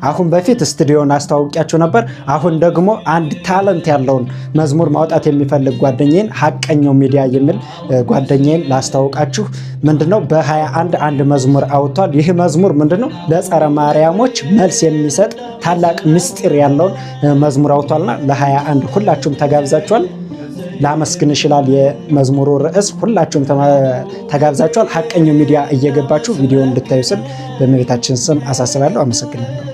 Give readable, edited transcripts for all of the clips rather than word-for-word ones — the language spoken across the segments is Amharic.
አሁን በፊት ስቱዲዮን አስተዋውቂያችሁ ነበር። አሁን ደግሞ አንድ ታለንት ያለውን መዝሙር ማውጣት የሚፈልግ ጓደኛዬን ሐቀኛው ሚዲያ የሚል ጓደኛዬን ላስተዋውቃችሁ። ምንድነው በ21 አንድ መዝሙር አውጥቷል። ይህ መዝሙር ምንድነው ለጸረ ማርያሞች መልስ የሚሰጥ ታላቅ ምስጢር ያለውን መዝሙር አውጥቷልና ለ21 ሁላችሁም ተጋብዛችኋል። ላመስግን ይችላል የመዝሙሩ ርዕስ። ሁላችሁም ተጋብዛችኋል። ሐቀኛው ሚዲያ እየገባችሁ ቪዲዮ እንድታዩ ስል በእመቤታችን ስም አሳስባለሁ። አመሰግናለሁ።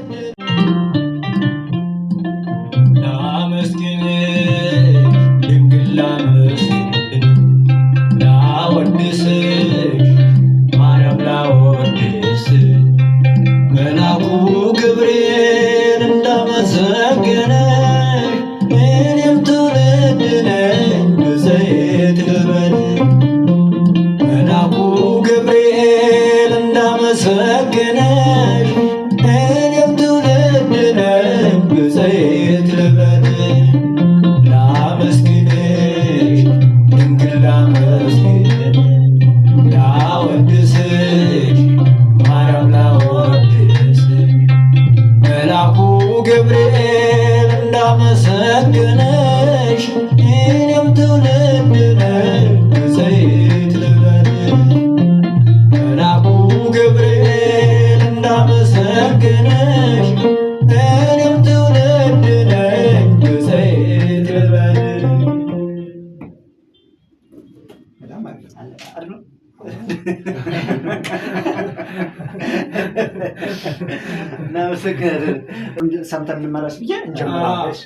ሰምተን እንመለስ ብዬ እንጀምራለን።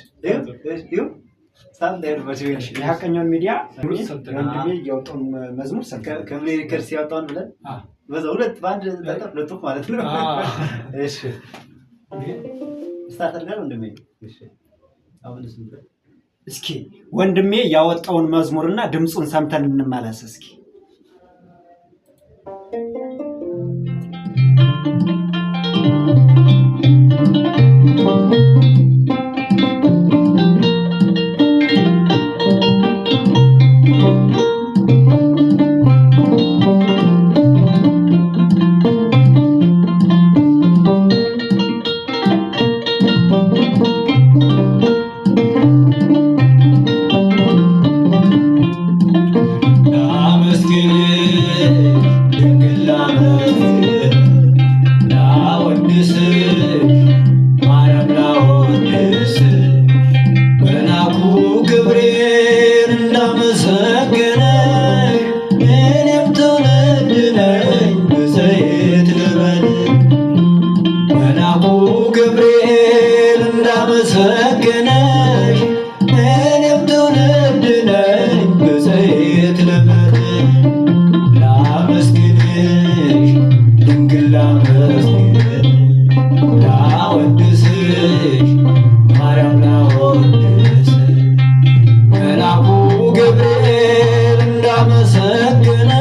የሐቀኛው ሚዲያ ወንድሜ ያወጣውን መዝሙር ሰምተን ከሪከርድ ሲያወጣውን ብለን በዛው ሁለት ባንድ ተጠፍለጡ ማለት ነው። እሺ ስታርት አድርገን ወንድሜ እስኪ ወንድሜ ያወጣውን መዝሙርና ድምጹን ሰምተን እንመለስ እስኪ። ገብርኤል እንዳመሰገነ